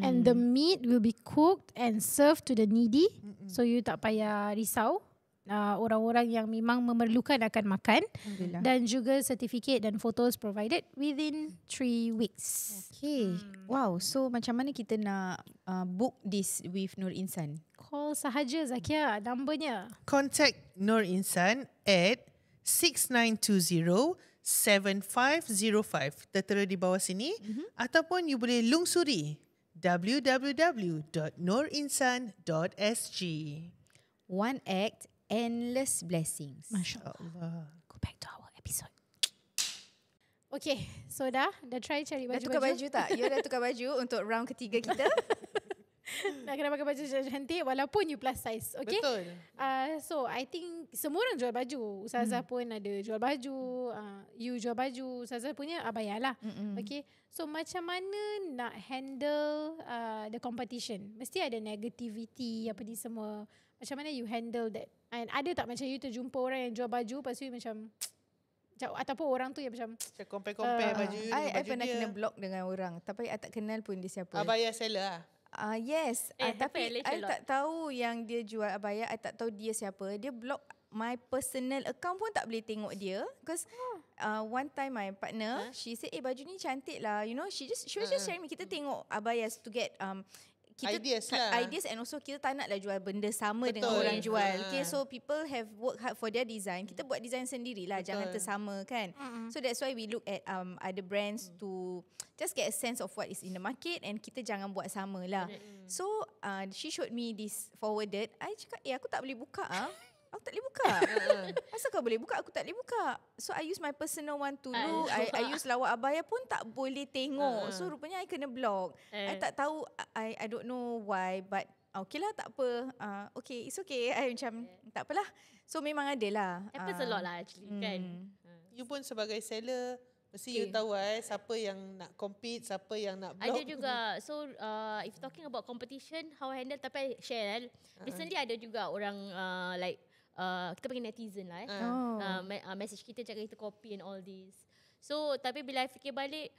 And the meat will be cooked and served to the needy. So you tak payah risau. Orang-orang yang memang memerlukan akan makan. Dan juga certificate dan photos provided within 3 weeks. Okay. Wow, so macam mana kita nak book this with Nur Insan? Call sahaja Zakia, numbernya. Contact Nur Insan at 6920-7505. Tertera di bawah sini. Ataupun you boleh lungsuri www.nurinsan.sg. One act endless blessings. Masya Allah. Go back to our episode. Okay, so dah try cari Dah baju-baju. tukar baju tak? You dah tukar baju untuk round ketiga kita? Nak kena pakai baju cantik walaupun you plus size. Okay. Betul. So I think semua orang jual baju. Ustazah pun ada jual baju. You jual baju. Ustazah punya abaya lah. Okay. So macam mana nak handle the competition? Mesti ada negativity apa ni semua. Macam mana you handle that? And ada tak macam you terjumpa orang yang jual baju lepas tu you macam ataupun orang tu yang macam Compare baju you dengan I baju pernah dia. kena block dengan orang. Tapi I tak kenal pun dia siapa. Abaya seller lah. Yes. Tapi happen I a lot. tak tahu yang dia jual abaya. I tak tahu dia siapa. Dia block my personal account pun tak boleh tengok dia. Because one time my partner, she said, baju ni cantik lah. You know, she was just sharing me. Kita tengok abayas to get Ideas lah. ideas, and also kita tak nak lah jual benda sama dengan Betul. orang jual. Okay, so people have worked hard for their design. Kita buat design sendirilah, jangan tersama kan. So that's why we look at other brands to just get a sense of what is in the market, and kita jangan buat sama lah. So she showed me this forwarded. I cakap, aku tak boleh buka Aku tak boleh buka. Asal kau boleh buka? Aku tak boleh buka. So I use my personal one to look. I use lawak abaya pun tak boleh tengok. So rupanya I kena block. I tak tahu. I don't know why. But okay lah, tak apa. Okay, it's okay. I macam tak apalah. So memang ada lah. Happens a lot lah actually kan. You pun sebagai seller, mesti you tahu siapa yang nak compete, siapa yang nak block. Ada juga. So if talking about competition, how I handle, tapi I share. Recently ada juga orang like kita panggil netizen lah message kita cakap kita copy and all this. So tapi bila I fikir balik,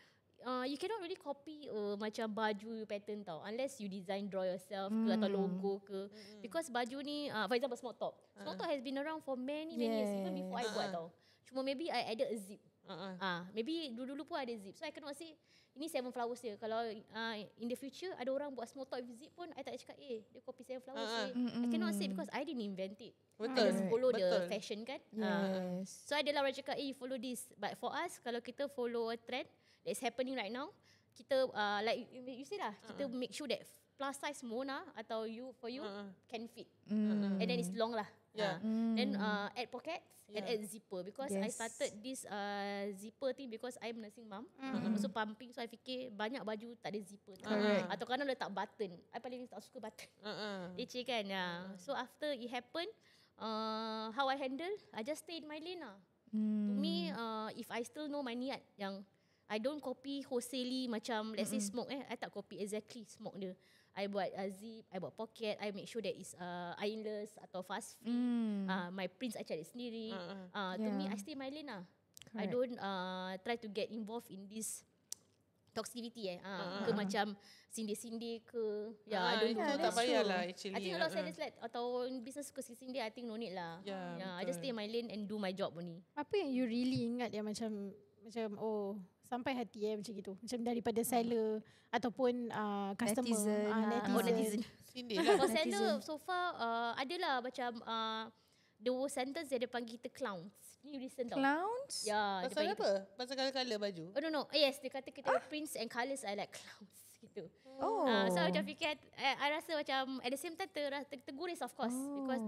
you cannot really copy macam baju pattern tau, unless you design draw yourself ke atau logo ke. Because baju ni for example small top has been around for many years, even before I buat tau. Cuma maybe I added a zip. Maybe dulu pun ada zip. So I cannot say ini 7 flowers dia. Kalau in the future ada orang buat small top with zip pun, I tak cakap dia copy 7 flowers. I cannot say because I didn't invent it. Betul. I just follow the Betul. fashion kan. Yes. So adalah orang cakap you follow this. But for us, kalau kita follow a trend that's happening right now, kita like you say lah, kita make sure that plus size Mona atau for you can fit. And then it's long lah. Yeah. Then add pockets and add zipper, because I started this zipper thing because I'm nursing mom. So pumping, so I fikir banyak baju tak ada zipper. Atau kadang letak button. I paling tak suka button. Leceh kan. So after it happened, how I handle, I just stay in my lane lah. To me, if I still know my niat yang I don't copy wholesale macam let's say smoke I tak copy exactly smoke dia. I buat zip, I buat pocket, I make sure that it's ironless atau fast fit. My prints I cari sendiri. To me, I stay my lane lah. I don't try to get involved in this toxicity ke macam sindir-sindir ke. I don't do Itu tak payah lah actually. I think a lot of sellers like atau business suka sindir, I think no need lah. I just stay my lane and do my job only. Apa yang you really ingat yang macam sampai hati macam gitu. Macam daripada seller ataupun customer, Netizen. Sindir lah. For seller, so far adalah macam the worst sentence dia panggil kita clowns. Ni recent tau. Clowns? Ya, dia Pasal panggil apa? Pasal colour baju? no. Yes, dia kata kita prints and colours are like clowns gitu. So I macam fikir, I rasa macam at the same time terguris of course, because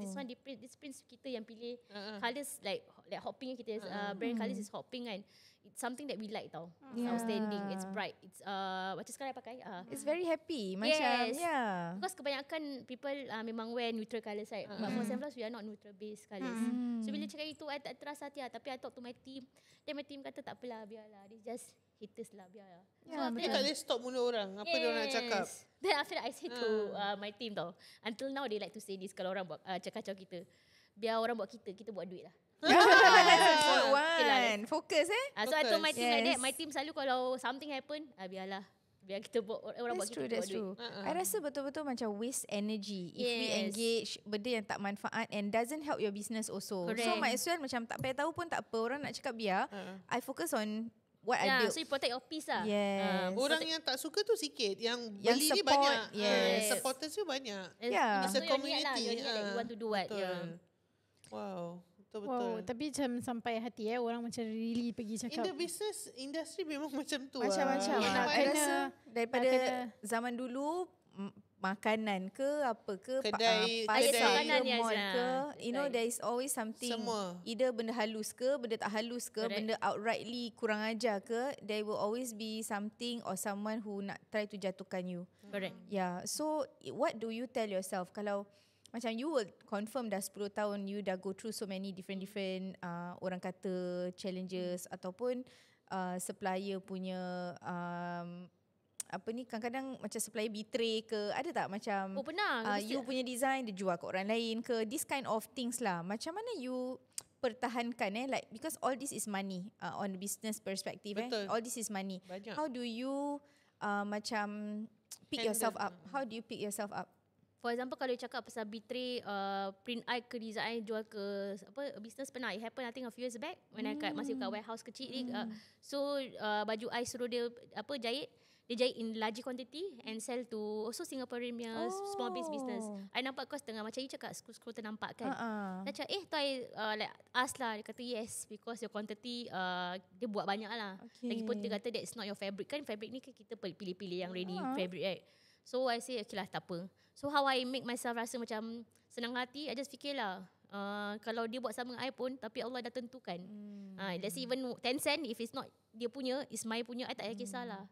this prints kita yang pilih colours like hopping kita brand colours is hopping kan. It's something that we like tau. It's outstanding, it's bright, it's macam sekarang I pakai. It's very happy. Macam, Because kebanyakan people memang wear neutral colours right. But for Semflowers, we are not neutral based colours. So bila cakap itu, I tak terasa hati lah. Tapi I talk to my team. Then my team kata tak apalah, biarlah. They just haters lah, biarlah. So after Dia tak boleh stop mulut orang. Apa dia orang nak cakap? Then after that, I say to my team tau. Until now, they like to say this. Kalau orang buat cakap-cakap kita, biar orang buat kita buat duit lah. That's a good Okay lah. one. Focus So I told my team like that. Yes. My team selalu kalau something happen, biarlah. Biar kita buat orang buat kita buat That's duit. true. I rasa betul-betul macam waste energy if we engage benda yang tak manfaat and doesn't help your business also. Correct. So might as well macam tak payah tahu pun tak apa. Orang nak cakap biar. I focus on what I build. So you protect your peace lah. Yes. Orang yang tak suka tu sikit. Yang Yang beli ni support, banyak. yes. Supporters tu banyak. Yeah. It's a So your niat lah, community. your niat that you want to do what. Betul. Yeah. Wow. Betul-betul. Wow, tapi macam sampai hati orang macam really pergi In cakap. the business industry memang macam tu. Macam-macam. Nak I kena- rasa daripada nak kena- zaman dulu makanan ke apa ke Kedai- pasar makanan ke yang mall ada. ke, you know, Kedai. there is always something, Semua. either benda halus ke, benda tak halus ke, Correct. benda outrightly kurang ajar ke, there will always be something or someone who nak try to jatuhkan you. Correct. Yeah, so what do you tell yourself kalau macam you will confirm dah 10 tahun you dah go through so many different orang kata challenges ataupun supplier punya apa ni, kadang-kadang macam supplier betray ke, ada tak macam Oh pernah. you punya design dia jual ke orang lain ke, this kind of things lah. Macam mana you pertahankan like because all this is money on the business perspective Betul. all this is money. Banyak. How do you macam pick Handle. yourself up? How do you pick yourself up? For example, kalau you cakap pasal betray print I ke design jual ke apa business, pernah it happen I think a few years back when I masih kat warehouse kecil ni. So baju I suruh dia jahit. Dia jahit in larger quantity and sell to also Singaporean punya small business. I nampak kau setengah macam you cakap screw ternampak kan. Saya cakap tu I like ask lah. Dia kata yes because your quantity dia buat banyak lah. Okay. Lagipun dia kata that's not your fabric. Kan fabric ni kan kita pilih-pilih yang ready fabric right. So I say okay lah tak apa. So how I make myself rasa macam senang hati, I just fikir lah. Kalau dia buat sama dengan I pun, tapi Allah dah tentukan. Let's say even 10 cent, if it's not dia punya, it's my punya, I tak payah kisahlah.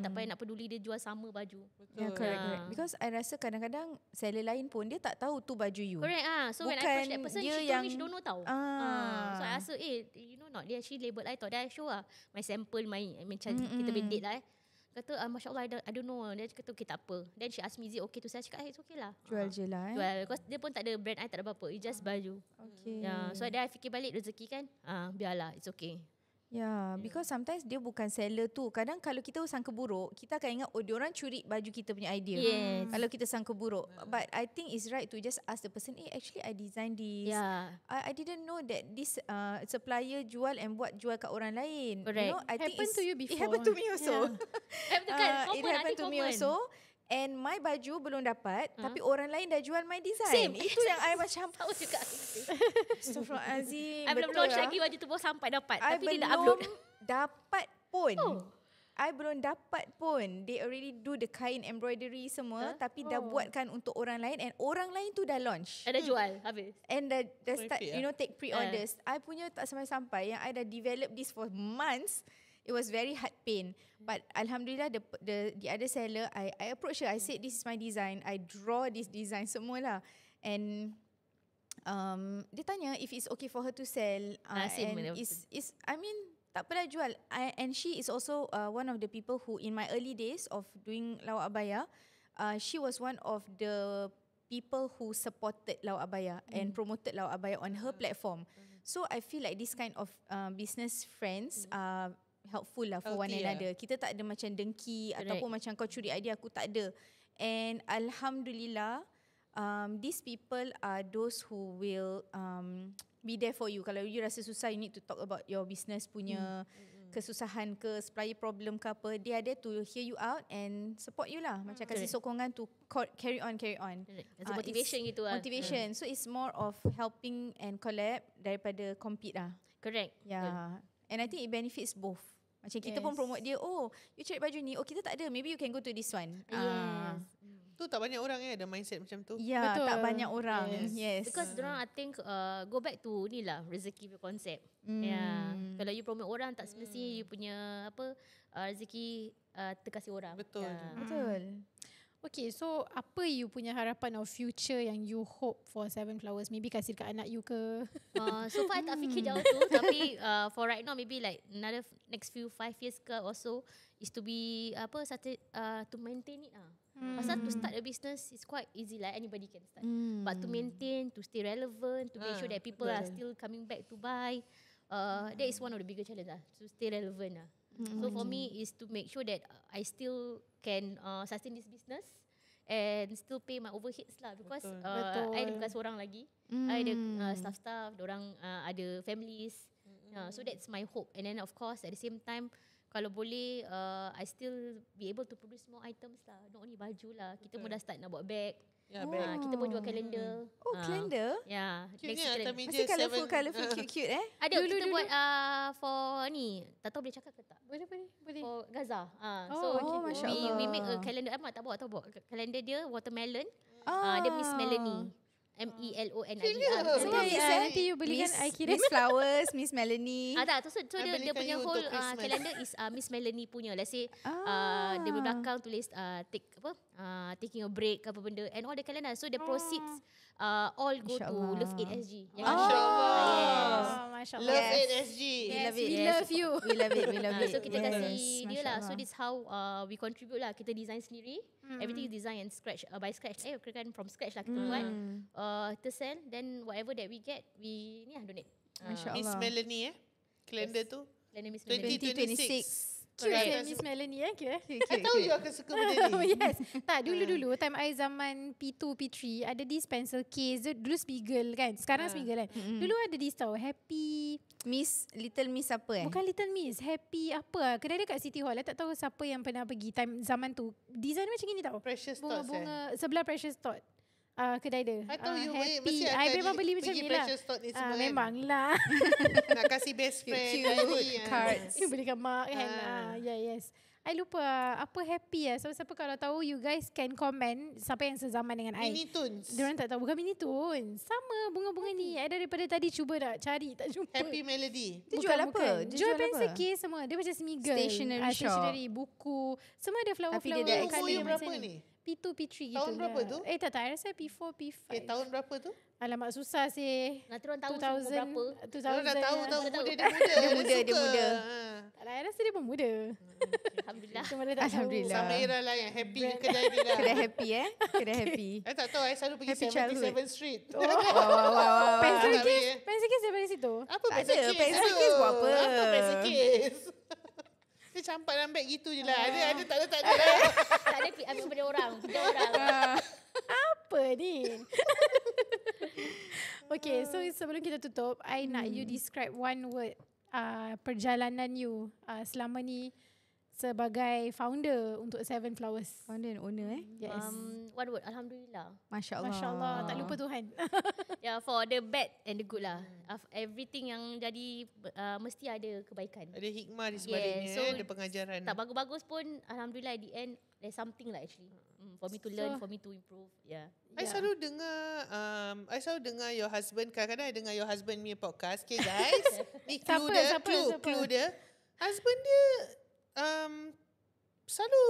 Tak payah nak peduli dia jual sama baju. Yeah, correct. Because I rasa kadang-kadang seller lain pun dia tak tahu tu baju you. Correct So when I Bukan approach that person, dia she told me she don't know tau. So I Ah. rasa you know not, dia actually label I tau. Then I show lah my sample, macam kita punya date lah Kata Masya Allah I don't know. Dia kata okay tak apa. Then she asked me is it okay to sell. Cakap it's okay lah. Jual je lah Jual. Because dia pun tak ada brand I, tak ada apa-apa. It's just baju. Okay. So then I fikir balik rezeki kan. Biarlah, it's okay. Yeah, because sometimes dia bukan seller tu. Kadang kalau kita sangka buruk, kita akan ingat diorang curi baju kita punya idea. Yes. Kalau kita sangka buruk. But I think it's right to just ask the person, actually I design this. Yeah. I didn't know that this supplier jual and jual kat orang lain. Correct. You know, I think Happened to you It before. happened to me also. Kan? It happened to me also. And my baju belum dapat, tapi orang lain dah jual my design. Same. Itu yang I macam, Tahu juga. Astaghfirullahalazim. I belum betul launch lah. lagi baju tu baru sampai dapat. I Tapi dia dah belum upload. dapat pun. Oh. I belum dapat pun. They already do the kain embroidery semua, tapi dah buatkan untuk orang lain and orang lain tu dah launch. Dah jual habis. And dah start, Merepek you know, take pre-orders. I punya tak sampai-sampai. Yang I dah develop this for months. It was very hard pain. But Alhamdulillah, the other seller, I approach her. I said, this is my design. I draw this design semualah. And dia tanya if it's okay for her to sell. Same And with I mean, tak apalah jual. And she is also one of the people who in my early days of doing Lawak Abaya, she was one of the people who supported Lawak Abaya and promoted Lawak Abaya on her platform. So I feel like this kind of business friends are helpful lah for one Healthy another. Kita tak ada macam dengki ataupun macam kau curi idea, aku tak ada. And Alhamdulillah, these people are those who will be there for you. Kalau you rasa susah, you need to talk about your business punya kesusahan ke, supplier problem ke apa, they are there to hear you out and support you lah. Macam kasih sokongan to carry on. As a motivation It's gitu lah. Motivation. So it's more of helping and collab daripada compete lah. Correct. Yeah. And I think it benefits both. Macam kita pun promote dia, you cari baju ni, kita tak ada, maybe you can go to this one. Yes. Tu tak banyak orang ada mindset macam tu. Ya, Betul. tak banyak orang. Yes. Because dorang I think go back to ni lah rezeki punya konsep. Yeah. Kalau you promote orang tak semestinya you punya rezeki terkasih orang. Betul. Betul. Okay, so apa you punya harapan of future yang you hope for Seven Flowers? Maybe kasih dekat anak you ke? So far I tak fikir jauh tu. Tapi for right now maybe like another next few 5 years ke also is to be to maintain it lah. Pasal to start a business is quite easy lah, anybody can start. But to maintain, to stay relevant, to make sure that people are still coming back to buy, that is one of the bigger challenge lah, to stay relevant lah. So for me is to make sure that I still can sustain this business and still pay my overheads lah, because I ada bukan seorang lagi. I ada staff-staff, dorang ada families. So that's my hope. And then of course at the same time, kalau boleh I still be able to produce more items lah, not only baju lah. Kita pun dah start nak buat bag. Ya, bag. Kita pun jual kalender. Oh, calendar. Ya. Cute next ni atas calendar. meja Masih colourful, 7. colourful, cute-cute Ada kita buat for ni. Tak tahu boleh cakap ke tak? Boleh. For Gaza. Oh, okay. we, Masya we Allah. make a calendar. Tak bawa. Kalender dia watermelon. Ah. Dia Miss Melanie. MELONIER. So Okay, Miss, nanti you belikan I kirim. Miss Flowers, Miss Melanie. Tak, so dia belikan punya you whole untuk Christmas. calendar is Miss Melanie punya. Let's say dia belakang tulis taking a break apa benda and all the calendar. So the proceeds all go to InsyaAllah. Love 8 SG. Masya Allah. Yes. Masya Love Allah. Yes. 8 SG. We love it. We love you. We love it. We love it. So kita kasih dia lah. So Masya this how we contribute lah. Kita design sendiri. Everything is design and scratch by scratch. Kirakan from scratch lah kita buat. Kita sell. Then whatever that we get, we donate. Masya Miss Allah. Melanie calendar tu Calendar Miss Melanie. 2026. Cute Correct. Miss Melanie cute. I tahu you akan suka benda Oh ni. yes. Tak, dulu time I zaman P2, P3 ada this pencil case. Dulu Smiggle kan. Sekarang Smiggle kan. Dulu ada this tau. Happy. Little Miss apa Bukan Little Miss. Happy apa lah. Kedai dia kat City Hall. I tak tahu siapa yang pernah pergi time zaman tu. Design macam gini tau. Precious Thoughts Bunga-bunga sebelah Precious Thought. Kedai dia. I tahu you Happy. mesti akan I memang beli macam pergi ni lah. Precious Thought ni semua kan. Memang lah. Nak kasih best friend Cute cards. You belikan mak kan. Yes. I lupa apa happy lah. Siapa-siapa kalau tahu you guys can comment siapa yang sezaman dengan I. Mini Toons. Diorang tak tahu. Bukan Mini Toons. Sama bunga-bunga ni. I daripada tadi cuba nak cari. Tak jumpa. Happy Melody. Dia jual apa? Dia Dia jual jual pencil apa? case semua. Dia macam Smiggle. Stationery shop. Stationery, buku. Semua ada flower-flower. dia ada Umur you berapa ni? P2, P3 gitu Tahun berapa lah. tu? Tak. I rasa P4, P5. Tahun berapa tu? Alamak susah sih. Nanti orang tahu umur berapa. 2000. Orang dah tahu lah. umur dia muda. Dia muda, dia suka. muda. Tak lah, I rasa dia pun muda. Alhamdulillah. Cuma dia tak Alhamdulillah. Sama era lah yang happy kedai ni lah. Kedai happy Kedai happy. I tak tahu, I selalu pergi Happy 77 Street. Wow. Pencil tak case. boleh. Pencil case daripada situ. Apa Tak pencil ada, case? pencil tu? case buat apa? Apa pencil case? Dia campak dalam beg gitu je lah. Ada, tak ada. Tak ada ambil benda orang. Benda orang. Apa ni? Okay, so sebelum kita tutup, I nak you describe one word perjalanan you selama ni sebagai founder untuk Seven Flowers. Founder and owner Yes. One word. Alhamdulillah. Masya Allah. Masya Allah, tak lupa Tuhan. Yeah, for the bad and the good lah. Everything yang jadi mesti ada kebaikan. Ada hikmah di sebaliknya. so Ada pengajaran. Tak bagus-bagus pun Alhamdulillah at the end there's something lah actually. For me to learn, for me to improve. Yeah. I selalu dengar your husband. Kadang-kadang I dengar your husband punya podcast. Okay guys. Ni Siapa? clue dia. Husband dia selalu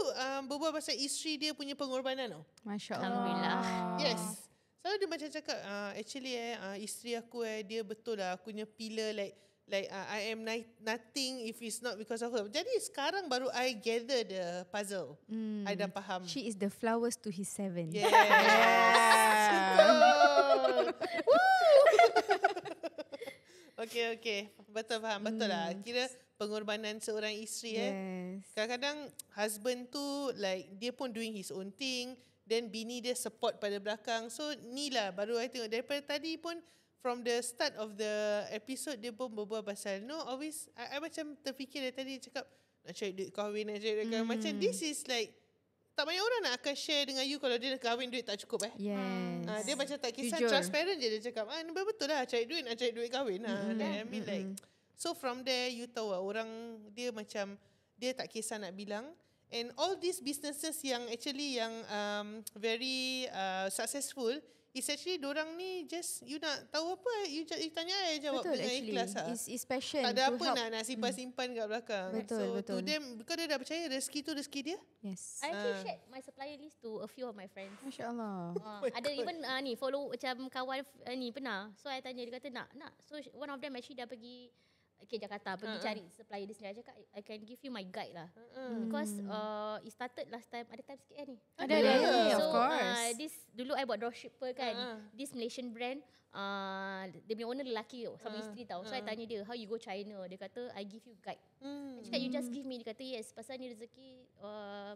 berbual pasal isteri dia punya pengorbanan tau. Masya Alhamdulillah. Allah. Yes. Selalu dia macam cakap, actually isteri aku dia betul lah. Aku punya pillar like I am nothing if it's not because of her. Jadi sekarang baru I gather the puzzle. I dah faham. She is the flowers to his seven. Yes. Okay. Betul faham. Betul lah. Kira pengorbanan seorang isteri Yes. Kadang-kadang husband tu like dia pun doing his own thing. Then bini dia support pada belakang. So ni lah baru I tengok. Daripada tadi pun from the start of the episode dia pun berbual pasal always I macam terfikir dari tadi cakap nak cari duit kahwin. Macam this is like tak banyak orang nak akan share dengan you kalau dia dah kahwin duit tak cukup Yes. dia macam tak kisah Jujur. transparent je dia cakap betul lah cari duit nak cari duit kahwin I mean like so from there you tahu lah orang dia macam dia tak kisah nak bilang and all these businesses yang actually yang very successful is actually dorang ni just you nak tahu apa you tanya I jawab Betul dengan actually. ikhlas lah. It's passion Tak ada to apa help. nak simpan-simpan kat belakang. Betul, so betul. to them because dia dah percaya rezeki tu rezeki dia. Yes. I actually shared my supplier list to a few of my friends. Masya Allah. Ada even ni follow macam kawan ni pernah. So I tanya dia kata nak. So one of them actually dah pergi Jakarta pergi cari supplier dia sendiri. I cakap I can give you my guide lah. Because it started last time ada time sikit kan ni. Ada. Of So course. this dulu I buat dropshipper kan. This Malaysian brand dia punya owner lelaki sama isteri tau. So I tanya dia how you go China. Dia kata I give you guide. I cakap you just give me. Dia kata yes pasal ni rezeki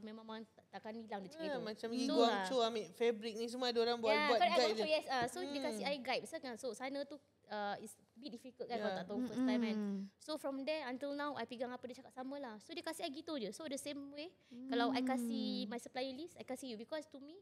memang takkan hilang dia cakap itu. Macam pergi Guangzhou ambil fabric ni semua ada orang buat guide je. Yes. So dia kasih I guide. So sana tu is a bit difficult kan kalau tak tahu first time kan. So from there until now I pegang apa dia cakap sama lah. So dia kasih I gitu je. So the same way kalau I kasih my supplier list I kasih you because to me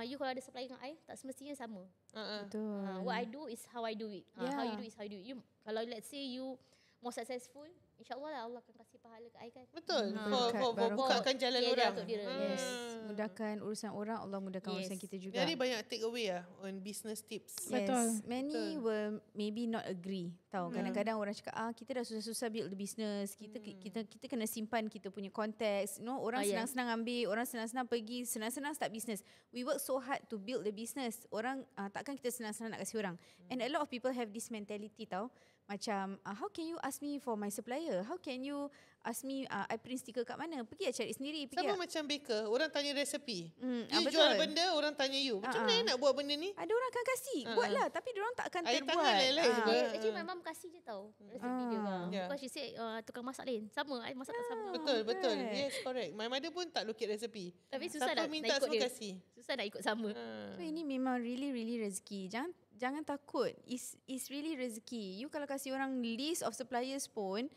you kalau ada supply dengan I, tak semestinya sama. Betul. What I do is how I do it. How you do is how you do it. You, kalau let's say you more successful, insyaAllah lah Allah akan kasih pahala ke I kan. Betul. Berkat, For bukakan jalan orang. Untuk dia. Yes. Mudahkan urusan orang, Allah mudahkan urusan kita juga. Jadi banyak take away on business tips. Yes. Betul. Many will maybe not agree. Tahu kadang-kadang orang cakap kita dah susah-susah build the business. Kita kena simpan kita punya konteks. You know, orang senang-senang ambil, orang senang-senang pergi, senang-senang start business. We work so hard to build the business. Orang takkan kita senang-senang nak kasih orang. And a lot of people have this mentality tau. Macam how can you ask me for my supplier? How can you ask me I print sticker kat mana? Pergi cari sendiri. Sama macam baker, orang tanya resepi. You betul. jual benda, orang tanya you. Macam mana nak buat benda ni? Ada orang akan kasih. Buatlah. Tapi diorang tak akan Air terbuat. tangan lain-lain je. Actually my mum kasih je tau resepi dia. Because she said tukang masak lain. Sama, I masak tak sama. Betul. Yes, correct. My mother pun tak look at recipe. Tapi susah Siapa nak minta ikut semua dia. kasih. Susah nak ikut sama. So ini memang really rezeki. Jangan takut. It's really rezeki. You kalau kasih orang list of suppliers pun,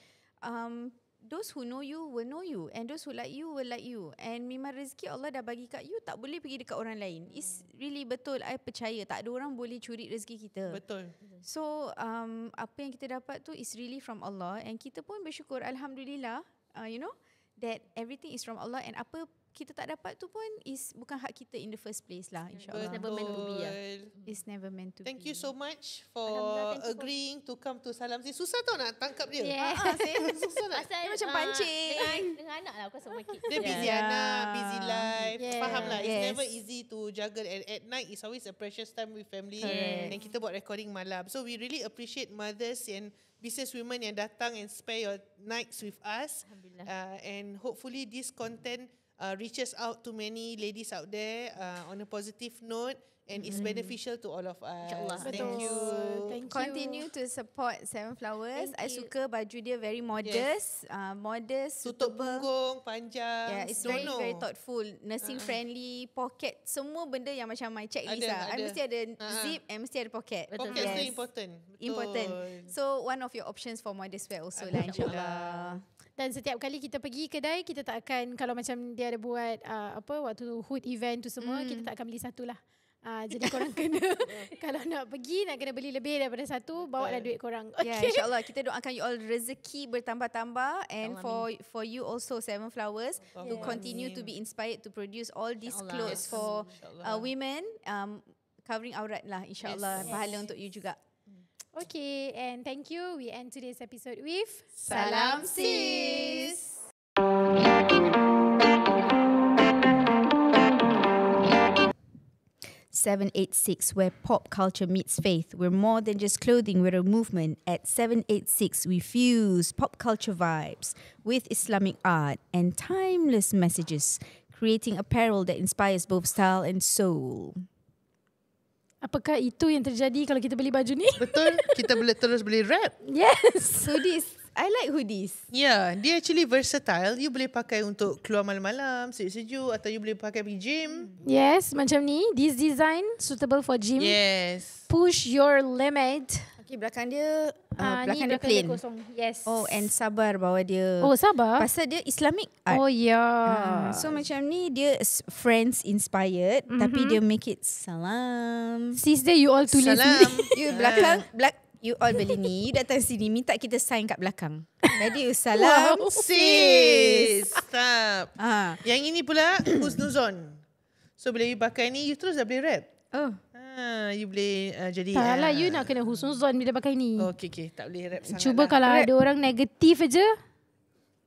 those who know you will know you, and those who like you will like you. And memang rezeki Allah dah bagi kat you, tak boleh pergi dekat orang lain. It's really betul. I percaya tak ada orang boleh curi rezeki kita. Betul. So apa yang kita dapat tu is really from Allah, and kita pun bersyukur alhamdulillah. You know that everything is from Allah, and apa kita tak dapat tu pun is bukan hak kita in the first place lah, insyaAllah. Never meant to be. It's never meant to Thank be. you so much for Alhamdulillah, thank you agreeing to come to Salam Si. Susah tau nak tangkap dia. Susah nak. Dia macam pancing. Dengan anak lah aku rasa market. Dia busy anak, busy life. Faham lah. It's Yes. never easy to juggle. And at night, it's always a precious time with family. Dan kita buat recording malam. So we really appreciate mothers and business women yang datang and spare your nights with us. And hopefully this content reaches out to many ladies out there on a positive note, and it's beneficial to all of us. InsyaAllah. Thank you. Thank you. Continue to support Seven Flowers. Thank I you. suka baju dia very modest, modest, Tutup suitable. punggung, panjang. Yeah, it's Don't know. very thoughtful, nursing friendly, pocket, semua benda yang macam my checklist Ada, lah. I ada. mesti ada zip and mesti ada pocket. Pocket Yes. tu important. Betul. Important. So one of your options for modest wear also lah, insyaAllah. Dan setiap kali kita pergi kedai, kita tak akan, kalau macam dia ada buat waktu hood event tu semua, kita tak akan beli satu lah. Jadi korang kena, kalau nak pergi, nak kena beli lebih daripada satu, bawa lah duit korang. Yeah, Okay. insyaAllah kita doakan you all rezeki bertambah-tambah, and for you also Seven Flowers to continue to be inspired to produce all these clothes for women, covering aurat lah, insyaAllah. Pahala untuk you juga. Okay, and thank you. We end today's episode with Salam sis. 786, where pop culture meets faith. We're more than just clothing, we're a movement. At 786, we fuse pop culture vibes with Islamic art and timeless messages, creating apparel that inspires both style and soul. Apakah itu yang terjadi kalau kita beli baju ni? Betul, kita boleh terus beli wrap. Yes. Hoodies. I like hoodies. Yeah, dia actually versatile. You boleh pakai untuk keluar malam-malam, sejuk-sejuk, atau you boleh pakai pergi gym. Yes, macam ni. This design suitable for gym. Yes. Push your limit. Okay, belakang dia Ni belakang dia plain. kosong. Yes. Oh, and sabar bawa dia. Oh, sabar. Pasal dia Islamic art. Oh, ya. So macam ni dia friends inspired, tapi dia make it salam. Sis dia you all tulis Salam. You belakang you all beli ni, you datang sini minta kita sign kat belakang. Jadi salam. Sis. Stop. Ah. Yang ini pula husnuzon. So bila you pakai ni, you terus dah boleh wrap. Oh. You boleh jadi. Tak lah, you nak kena husnuzon bila pakai ni. Okay, tak boleh wrap sangat. Cuba lah. kalau ada orang negatif aja.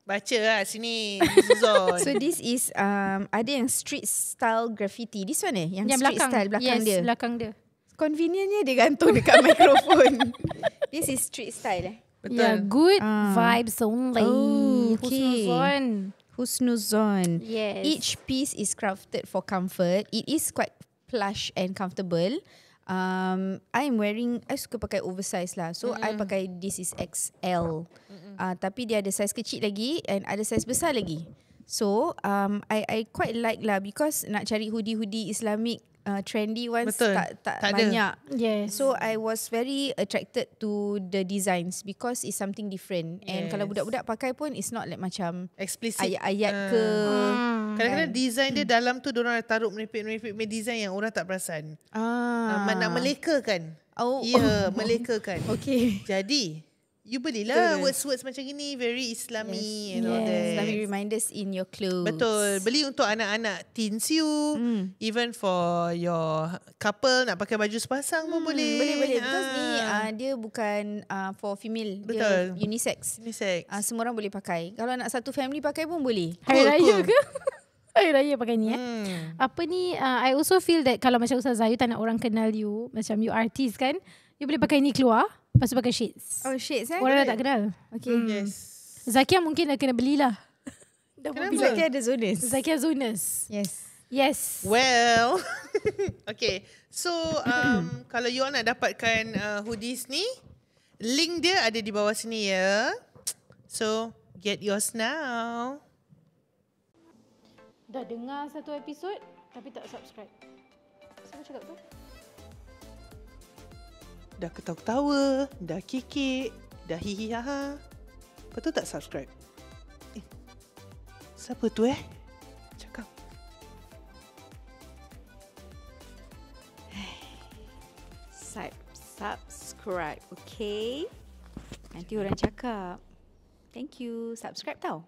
Baca lah sini husnuzon. So this is ada yang street style graffiti. This one Yang street belakang. style belakang yes, dia. belakang dia. Convenientnya dia gantung dekat mikrofon. This is street style Betul. Yeah, good vibes only. Oh, okay. Husnuzon. Husnuzon. Yes. Each piece is crafted for comfort. It is quite plush and comfortable. I suka pakai oversize lah. So I pakai this is XL. Tapi dia ada size kecil lagi and ada size besar lagi. So I quite like lah because nak cari hoodie-hoodie Islamic trendy ones Betul. tak Tak ada. banyak. Yes. So I was very attracted to the designs because it's something different. And kalau Yes. budak-budak pakai pun it's not like macam Explicit. ayat-ayat ke. Kadang-kadang design dia dalam tu diorang taruh meripik-meripik punya design yang orang tak perasan. Nak melekakan. Oh. Ya, melekakan. Okay. Jadi, you belilah words-words macam gini, very Islami and all that. Islamic reminders in your clothes. Betul. Beli untuk anak-anak teens you. Even for your couple nak pakai baju sepasang pun boleh. Boleh. Because ni dia bukan for female. Betul. Dia unisex. Unisex. Semua orang boleh pakai. Kalau nak satu family pakai pun boleh. Hari Raya cool. ke? Hari Raya pakai ni Apa ni I also feel that kalau macam Ustazah you tak nak orang kenal you, macam you artist kan, you boleh pakai ni keluar, lepas tu pakai shades. Oh, shades Orang dah tak kenal. Okay. Yes. Zakia mungkin dah kena belilah. Kenapa? Zakia ada zones. Zakia Zunas. Yes. Well, okay. So, kalau you nak dapatkan hoodies ni, link dia ada di bawah sini ya. So, get yours now. Dah dengar satu episod tapi tak subscribe. Siapa cakap tu? Dah ketawa-ketawa, dah kikik, dah hihi haha. Lepas tu tak subscribe. Siapa tu Cakap. Subscribe, okay? Nanti orang cakap. Thank you. Subscribe tau.